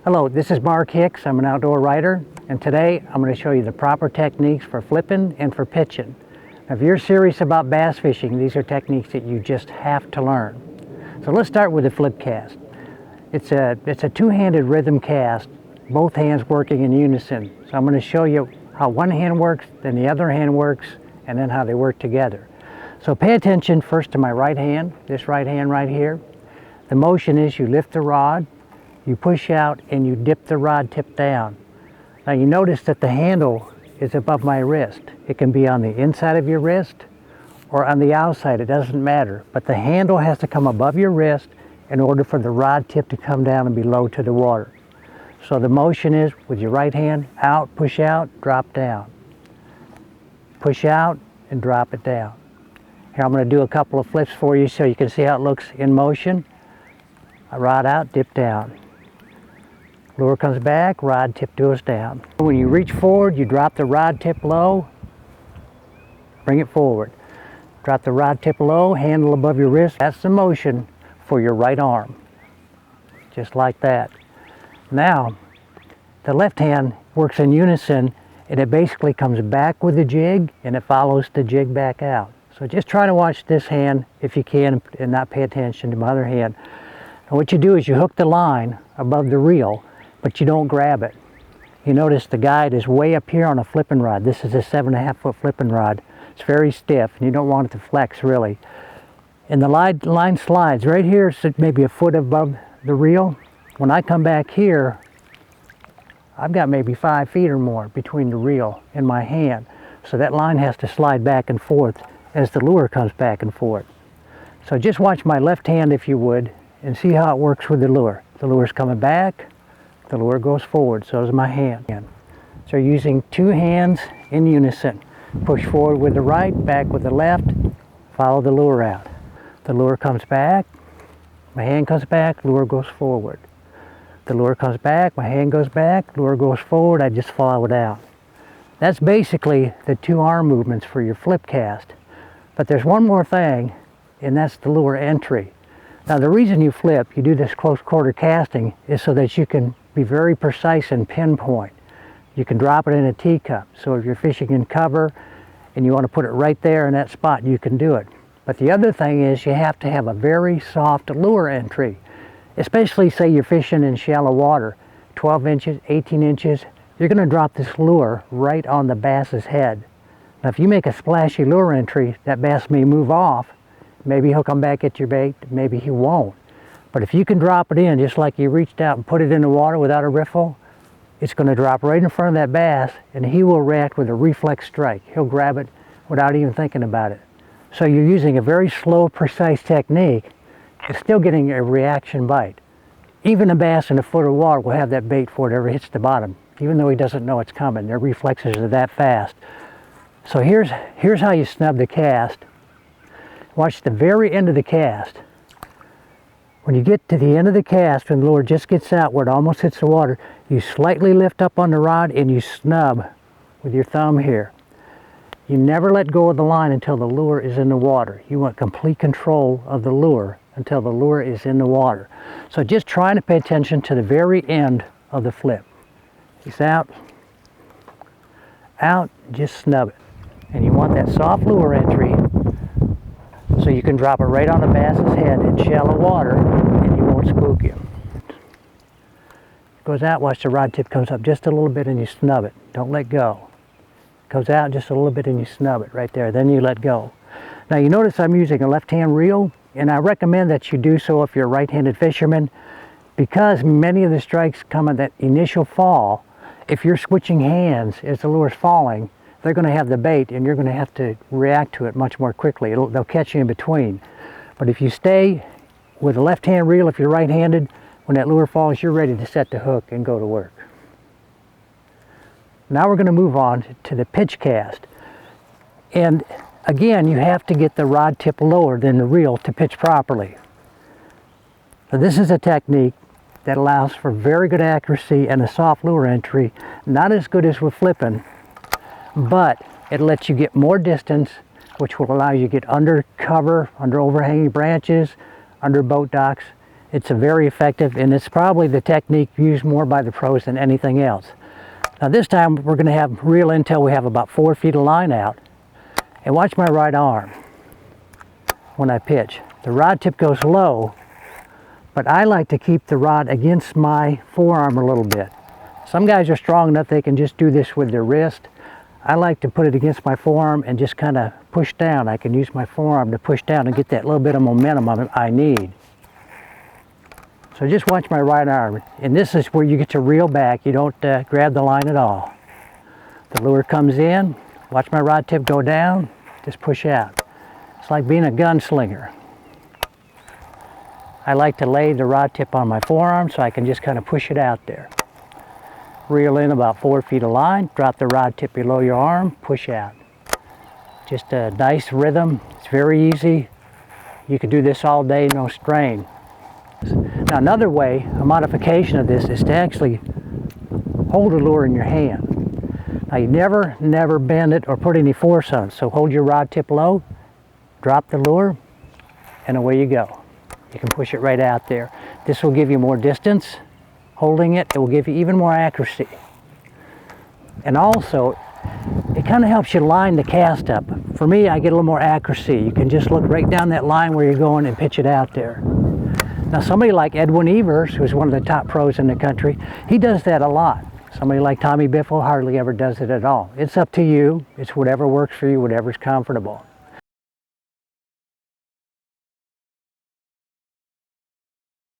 Hello, this is Mark Hicks. I'm an outdoor writer, and today I'm going to show you the proper techniques for flipping and for pitching. Now, if you're serious about bass fishing, these are techniques that you just have to learn. So let's start with the flip cast. It's a two-handed rhythm cast, both hands working in unison. So I'm going to show you how one hand works, then the other hand works, and then how they work together. So pay attention first to my right hand, this right hand right here. The motion is you lift the rod, you push out, and you dip the rod tip down. Now you notice that the handle is above my wrist. It can be on the inside of your wrist or on the outside, it doesn't matter. But the handle has to come above your wrist in order for the rod tip to come down and be low to the water. So the motion is with your right hand, out, push out, drop down. Push out and drop it down. Here I'm going to do a couple of flips for you so you can see how it looks in motion. Rod out, dip down. Lure comes back, rod tip goes down. When you reach forward, you drop the rod tip low, bring it forward. Drop the rod tip low, handle above your wrist. That's the motion for your right arm. Just like that. Now, the left hand works in unison, and it basically comes back with the jig, and it follows the jig back out. So just try to watch this hand if you can, and not pay attention to my other hand. And what you do is you hook the line above the reel, but you don't grab it. You notice the guide is way up here on a flipping rod. This is a 7.5 foot flipping rod. It's very stiff, and you don't want it to flex really. And the line slides right here, so maybe a foot above the reel. When I come back here, I've got maybe 5 feet or more between the reel and my hand. So that line has to slide back and forth as the lure comes back and forth. So just watch my left hand if you would, and see how it works with the lure. The lure's coming back, the lure goes forward, so is my hand. So using two hands in unison. Push forward with the right, back with the left, follow the lure out. The lure comes back, my hand comes back, lure goes forward. The lure comes back, my hand goes back, lure goes forward, I just follow it out. That's basically the two arm movements for your flip cast. But there's one more thing, and that's the lure entry. Now the reason you flip, you do this close quarter casting, is so that you can be very precise and pinpoint. You can drop it in a teacup. So if you're fishing in cover and you want to put it right there in that spot, you can do it. But the other thing is you have to have a very soft lure entry. Especially say you're fishing in shallow water, 12 inches, 18 inches, you're going to drop this lure right on the bass's head. Now if you make a splashy lure entry, that bass may move off. Maybe he'll come back at your bait, maybe he won't. But if you can drop it in just like you reached out and put it in the water without a riffle, it's going to drop right in front of that bass, and he will react with a reflex strike. He'll grab it without even thinking about it. So you're using a very slow, precise technique. You're still getting a reaction bite. Even a bass in a foot of water will have that bait before it ever hits the bottom, even though he doesn't know it's coming. Their reflexes are that fast. So here's how you snub the cast. Watch the very end of the cast. When you get to the end of the cast, when the lure just gets out where it almost hits the water, you slightly lift up on the rod and you snub with your thumb here. You never let go of the line until the lure is in the water. You want complete control of the lure until the lure is in the water. So just trying to pay attention to the very end of the flip. It's out, just snub it. And you want that soft lure entry so you can drop it right on the bass's head in shallow water and you won't spook him. Goes out, watch the rod tip comes up just a little bit and you snub it. Don't let go. Goes out just a little bit and you snub it right there. Then you let go. Now you notice I'm using a left-hand reel, and I recommend that you do so if you're a right-handed fisherman, because many of the strikes come at that initial fall. If you're switching hands as the lure's falling, they're going to have the bait and you're going to have to react to it much more quickly. They'll catch you in between. But if you stay with a left-hand reel, if you're right-handed, when that lure falls, you're ready to set the hook and go to work. Now we're going to move on to the pitch cast. And again, you have to get the rod tip lower than the reel to pitch properly. So this is a technique that allows for very good accuracy and a soft lure entry. Not as good as with flipping, but it lets you get more distance, which will allow you to get under cover, under overhanging branches, under boat docks, It's a very effective, and it's probably the technique used more by the pros than anything else. Now this time we're going to have reel until we have about 4 feet of line out. And watch my right arm when I pitch. The rod tip goes low, but I like to keep the rod against my forearm a little bit. Some guys are strong enough they can just do this with their wrist. I like to put it against my forearm and just kind of push down. I can use my forearm to push down and get that little bit of momentum I need. So just watch my right arm. And this is where you get to reel back. You don't grab the line at all. The lure comes in. Watch my rod tip go down. Just push out. It's like being a gunslinger. I like to lay the rod tip on my forearm so I can just kind of push it out there. Reel in about 4 feet of line, drop the rod tip below your arm, push out. Just a nice rhythm. It's very easy. You can do this all day, no strain. Now another way, a modification of this, is to actually hold the lure in your hand. Now you never bend it or put any force on it. So hold your rod tip low, drop the lure, and away you go. You can push it right out there. This will give you more distance. Holding it, it will give you even more accuracy. And also, it kind of helps you line the cast up. For me, I get a little more accuracy. You can just look right down that line where you're going and pitch it out there. Now somebody like Edwin Evers, who's one of the top pros in the country, he does that a lot. Somebody like Tommy Biffle hardly ever does it at all. It's up to you. It's whatever works for you, whatever's comfortable.